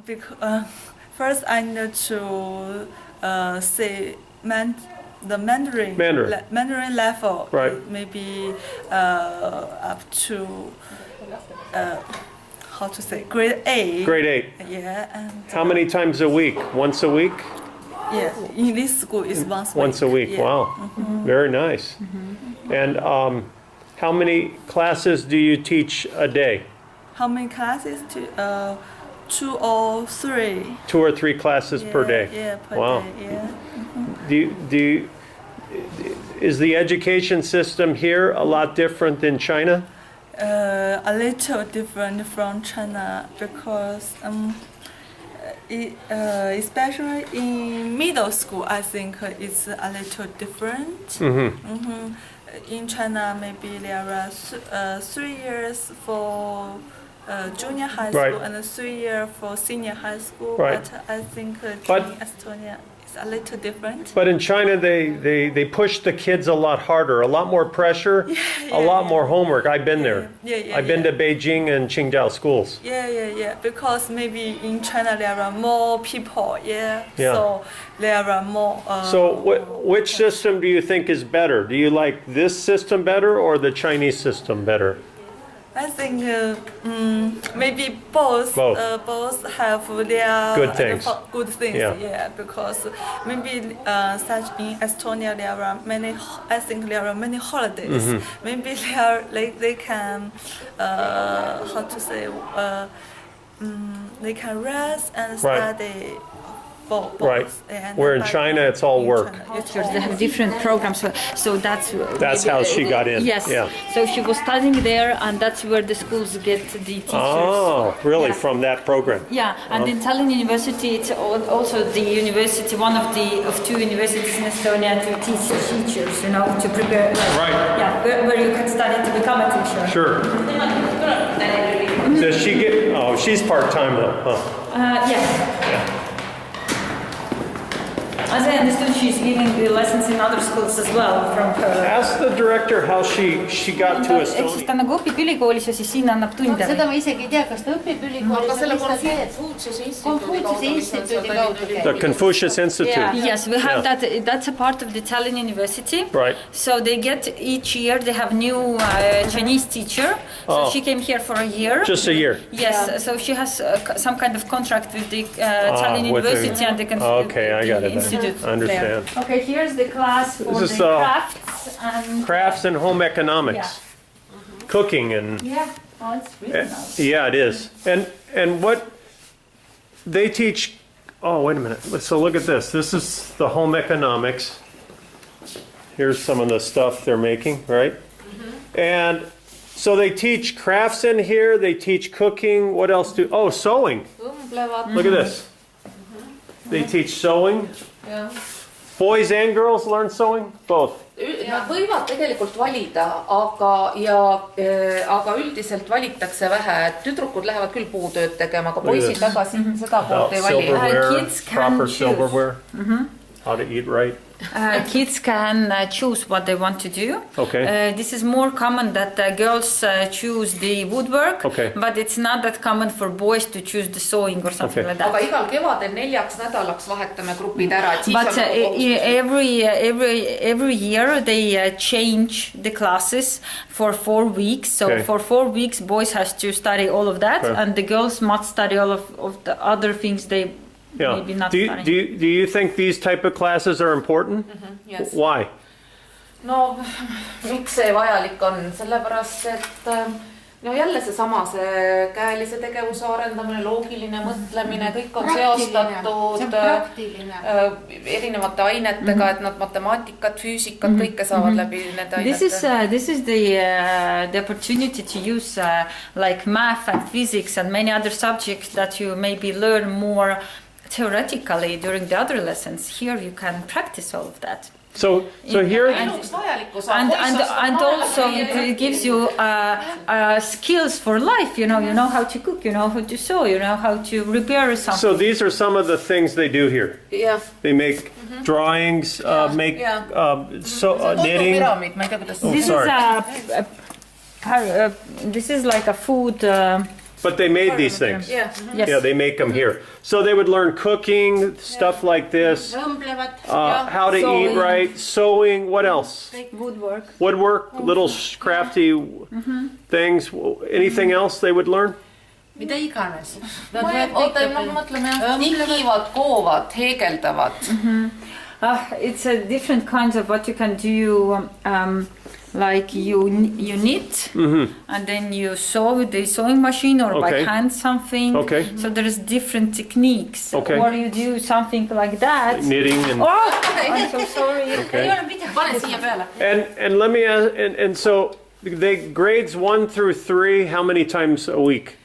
because first I need to say the Mandarin level, Right. maybe up to how to say grade 8. Grade 8. Yeah, and How many times a week? Once a week? yes, in this school is once Once a week. Yeah. Wow. Very nice. And how many classes do you teach a day? How many classes? 2 or 3. 2 or 3 classes per day. Yeah, per Wow. day. Yeah. Is the education system here a lot different than China? A little different from China because especially in middle school, I think it's a little different. In China, maybe there are 3 years for junior high school and 3 years for senior high school. Right. But I think in Estonia it's a little different. But in China, they push the kids a lot harder, a lot more pressure, a lot more homework. I've been there. I've been to Beijing and Qingdao schools. Yeah. Because maybe in China there are more people. So there are more. So which system do you think is better? Do you like this system better or the Chinese system better? I think maybe both. Both have their good things. Good things. Yeah, because maybe such in Estonia there are many. I think there are many holidays. Maybe they can how to say they can rest and study. Both. Right. Where in China it's all work. They have different programs, so that's how she got in. Yes. Yeah. So she was studying there, and that's where the schools get the teachers. Oh, really? From that program? Yeah, and in Tallinn University, it's also the university, one of 2 universities in Estonia to teach teachers, to prepare. Right. Yeah, where you can study to become a teacher. Sure. Does she get? Oh, she's part-time though, huh? Yes. As I understood, she's giving the lessons in other schools as well from her. Ask the director how she got to Ehk siis Estonia. ta nagu õpib ülikoolis ja siis siin annab tunde. Seda ma isegi ei tea, kas ta õpib ülikoolis. Aga selle Konfutsiuse instituudi kaudu käib. The Confucius Institute. Yes, we have that. That's a part of the Tallinn University. Right. So they get each year. They have new Chinese teacher. So she came here for a year. Just a year. Yes. So she has some kind of contract with the Tallinn University and the Okay, I got it. institute. I understand. There. Okay, here's the class for This is the crafts and home economics, cooking and it's really nice. yeah, it is. And what they teach. Oh, wait a minute. So look at this. This is the home economics. Here's some of the stuff they're making, right? And so they teach crafts in here. They teach cooking. What else do? Oh, sewing. Look at this. They teach sewing. Boys and girls learn sewing? Both. Nad võivad tegelikult valida, aga üldiselt valitakse vähe. Tüdrukud lähevad küll puutööd tegema, aga poisid väga seda poolt ei vali. Silverware, proper silverware. How to eat right. Kids can choose what they want to do. Okay. This is more common that girls choose the woodwork, but it's not that common for boys to choose the sewing or something like that. Aga igal kevadel 4 nädalaks vahetame grupid ära. But every year they change the classes for 4 weeks. So for 4 weeks, boys has to study all of that, and the girls must study all of the other things they maybe not study. Do you think these type of classes are important? Yes. Why? No, miks see vajalik on? Sellepärast, et jälle see käelise tegevuse arendamine, loogiline mõtlemine, kõik on seostatud erinevate ainetega, et nad matemaatikat, füüsikat, kõike saavad läbi nende ainete. This is the opportunity to use like math and physics and many other subjects that you maybe learn more theoretically during the other lessons. Here you can practice all of that. So here and also it gives you skills for life. You know how to cook, you know how to sew, you know how to repair something. So these are some of the things they do here. Yeah. They make drawings, make knitting. This is like a food But they made these things. Yeah. Yes. Yeah, they make them here. So they would learn cooking, stuff like this, õmblevad . how to eat Sewing. right, sewing, what else? Woodwork. Woodwork, little crafty things. Anything else they would learn? mida iganes . oota , noh , mõtleme jah , nikivad , koovad , heegeldavad . It's a different kinds of what you can do. Like you knit, and then you sew with the sewing machine or by Okay. hand something. Okay. So there's different techniques. Okay. Or you do something like that. Knitting and Oh, I'm so sorry. okay. pane siia peale . And let me ask, and so they grades 1 through 3. How many times a week?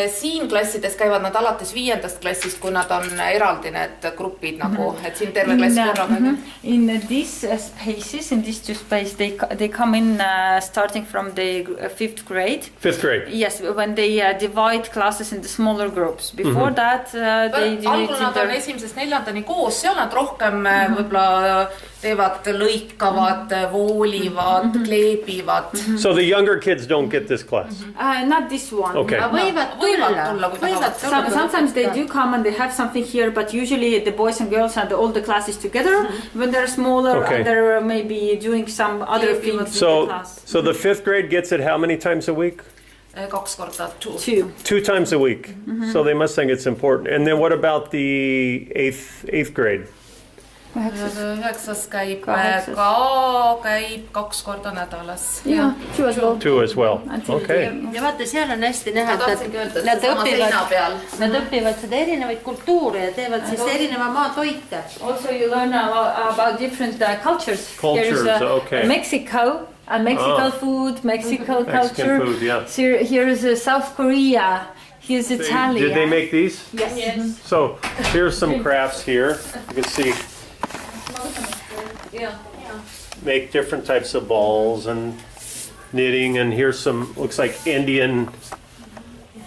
Siin klassides käivad nad alates 5. klassist , kui nad on eraldi need grupid nagu , et siin terve klass korraga . In these spaces, in these two spaces, they come in starting from the 5th grade. 5th grade. Yes, when they divide classes into smaller groups. Before that, they do it algul in nad on their... 1.–4. koos , seal nad rohkem võib-olla teevad , lõikavad , voolivad , kleebivad . So the younger kids don't get this class. Not this one. Okay. võivad tulla , võivad Sometimes they do come and they have something here, but usually the boys and girls and all the classes together. When they're smaller, Okay. they're maybe doing some other things in the So class. so the 5th grade gets it how many times a week? 2 korda . 2. 2 times a week. So they must think it's important. And then what about the 8th grade? 9. käib ka , käib 2 korda nädalas . Yeah, 2 as well. 2 as well. Until Okay. ja vaata , seal on hästi näha , ma et tahtsingi öelda , et nad seesama seina õpivad , peal . nad õpivad seda erinevaid kultuure ja teevad siis erineva maa toite . Also, you learn about different cultures. Cultures, There's okay. Mexico, Mexican food, Mexican culture. Mexican food, yeah. So here's South Korea. Here's Italy. Did they make these? Yes. So here's some crafts here. You can see make different types of balls and knitting, and here's some, looks like Indian,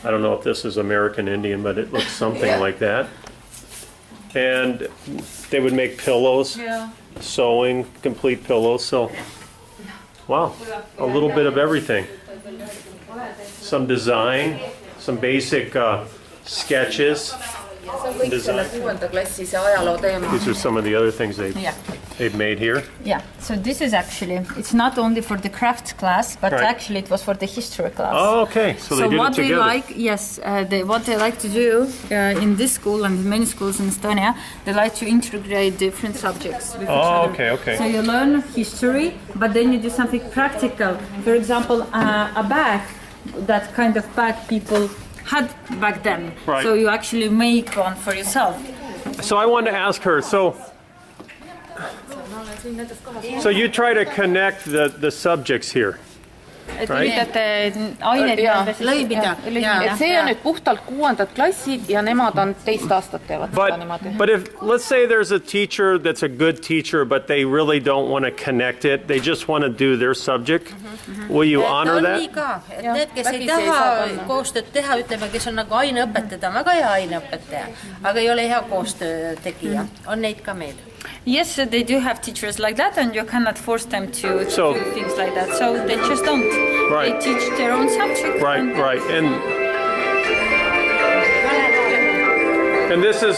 I don't know if this is American Indian, but it looks something like that. And they would make pillows, sewing, complete pillows, so wow, a little bit of everything. Some design, some basic sketches. see on kõik selle 6. klassi see ajaloo teema . These are some of the other things they've made here. Yeah, so this is actually, it's not only for the crafts class, but Right. actually it was for the history class. Oh, okay, so they did what it together. they like, yes, what they like to do in this school and in many schools in Estonia, they like to integrate different subjects with each Oh, other. okay. So you learn history, but then you do something practical. For example, a bag, that kind of bag people had back then. Right. So you actually make one for yourself. So I wanted to ask her, so you try to connect the subjects here. Et Right. üritate aineid Jaa. lõimida . et see on nüüd puhtalt 6. klassid ja nemad on 2 aastat teevad seda niimoodi . But if, let's say there's a teacher that's a good teacher, but they really don't want to connect it, they just want to do their subject, will you honor on that? nii ka , et need , kes ei vägisi ei taha saa panna. koostööd teha , ütleme , kes on nagu aineõpetaja , ta on väga hea aineõpetaja , aga ei ole hea koostöö tegija , on neid ka meil . Yes, they do have teachers like that, and you cannot force them to So- do things like that. So they just don't. Right. They teach their own subject. Right, and- right. And this is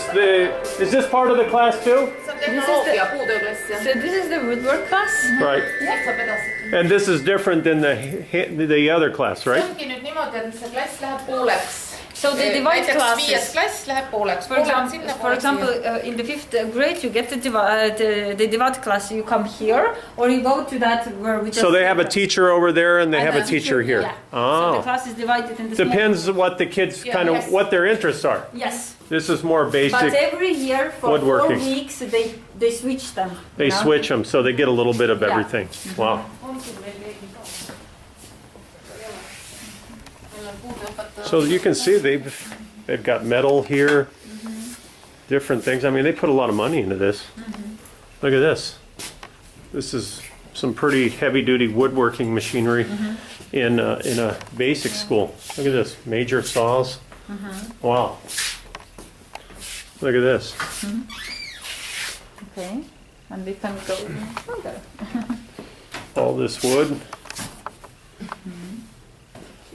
this part of the class too? tehnoloogia puutööklass jah . So this is the woodwork class. Right. saab edasi . And this is different than the other class, see right? ongi nüüd niimoodi , et see klass läheb pooleks . So they divide näiteks 5. classes. klass läheb pooleks . For example, in the 5th grade, you get the divide class. You come here, or you go to that where we just. So they have a teacher over there and they and have a the teacher here. Yeah. So the Oh. class is divided into. small- Depends what the kids kind of, yes. what their interests are. Yes. This is more But basic. every year for 4 woodworking. weeks, they switch them. They you know? switch them so they get a little bit of Yeah. everything. Wow. So you can see they've got metal here, different things. I mean, they put a lot of money into this. Look at this. This is some pretty heavy-duty woodworking machinery in a basic school. Look at this, major saws. Wow. Look at this. Okay, and we can go further. All this wood.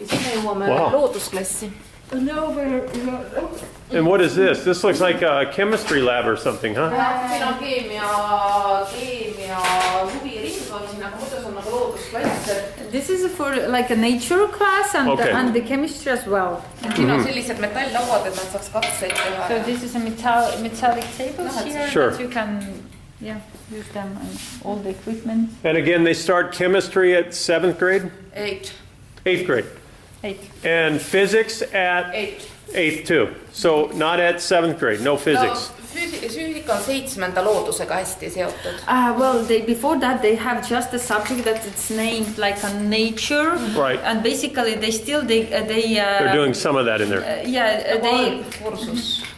siin ei jõuame Wow. loodusklassi. And what is this? This looks like a chemistry lab or something, huh? Siin on keemia huviring on siin, aga muidu see on nagu loodusklass. This is for like a nature class and, Okay. and the chemistry as well. Siin on sellised metalllauad, et nad saaks katseid teha. So this is a metallic tables here Sure. that you can use them and all the equipment. And again, they start chemistry at 7th grade? 8th grade. 8. And physics at 8th too. So not at 7th grade, no physics. Füüsika on 7. loodusega hästi seotud. Well, before that they have just a subject that it's named like a nature. Right. And basically They're doing some of that in there.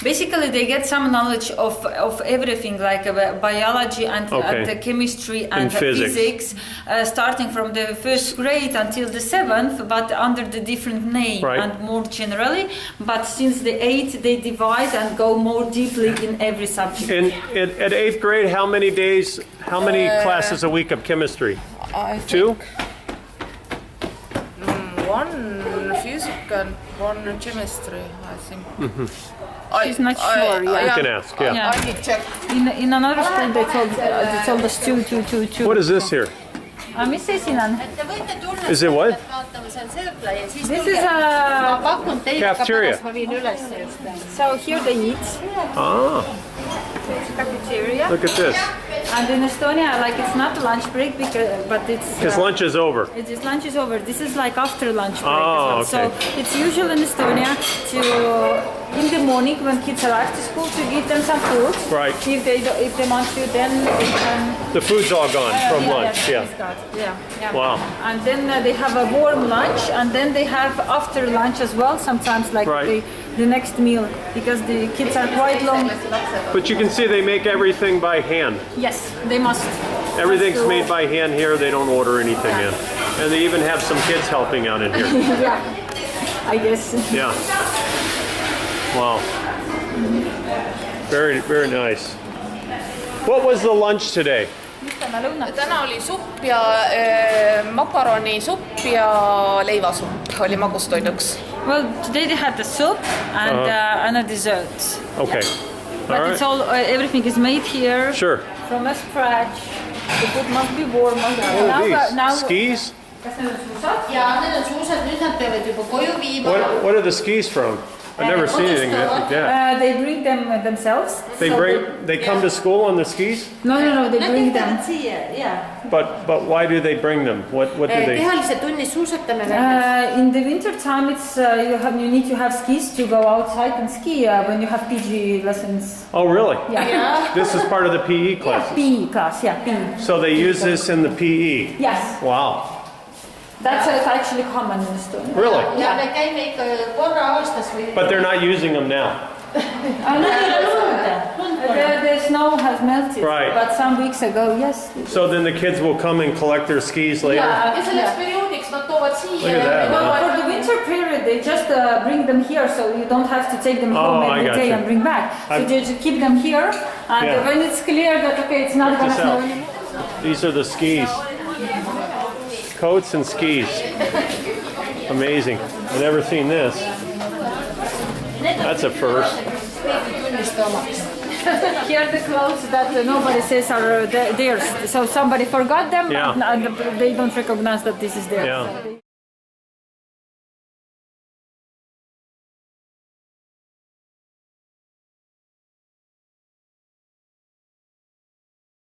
Basically they get some knowledge of everything like biology and the chemistry and physics, starting from the 1st grade until the 7th, but under the different name and more generally. But since the 8th they divide and go more deeply in every subject. And at 8th grade, how many classes a week of chemistry? 2? 1 physics and 1 chemistry, I think. She's not sure. You can ask, yeah. I need to check. In another school they told us 2. What is this here? Mis see siin on? Te võite tulla Is it what? vaatama, see on söökla ja siis This is ma pakun teile ka Cafeteria. pärast, ma viin üles just. so here they eat. Ah, It's cafeteria. look at this. And in Estonia, like it's not a lunch break, but it's. His lunch is over. This lunch is over. This is like after lunch break Oh, as well. okay. So it's usual in Estonia in the morning when kids arrive to school to give them some food. Right. If they want to, then they can. The food's all gone from lunch, yeah. Yeah. Wow. And then they have a warm lunch, and then they have after lunch as well. Sometimes like the next meal, because the kids are quite long. But you can see they make everything by hand. Yes, they must. Everything's made by hand here. They don't order anything in. And they even have some kids helping out in here. Yeah, I guess. Yeah. Wow. Very, very nice. What was the lunch today? Täna oli supp ja makaronisupp ja leivasupp oli magustoiduks. Well, today they had the soup and a dessert. Okay. But All it's right. all everything is made here Sure. from a scratch. The food must be warm. Oh, these skis? Ja need on suusad, nüüd nad peavad juba koju viima. What are the skis from? I've never seen anything like that. They bring them themselves. They come to school on the skis? No, they bring them. But why do they bring them? What do they? Kehalised tunnis suusatamine. In the winter time, it's you need to have skis to go outside and ski when you have PG lessons. Oh, really? Yeah. This is part of the PE class. PE class, PE. So they use this in the PE. Yes. Wow. That's actually common in Estonia. Really? Ja me käime ikka korra aastas või... But they're not using them now. The snow has melted, Right. but some weeks ago, yes. So then the kids will come and collect their skis later? Ja selleks perioodiks nad toovad siia. Look at that. Well, for the winter period, they just bring them here, so you don't have to take them home I every gotcha. day and bring back. So I've- you just keep them here, and Yeah. when it's clear that it's not Check gonna this snow out. anymore. These are the skis. Coats and skis. Amazing. I've never seen this. That's a first. Here are the clothes that nobody says are theirs. So somebody forgot them, Yeah. and they don't recognize that this is theirs. Yeah.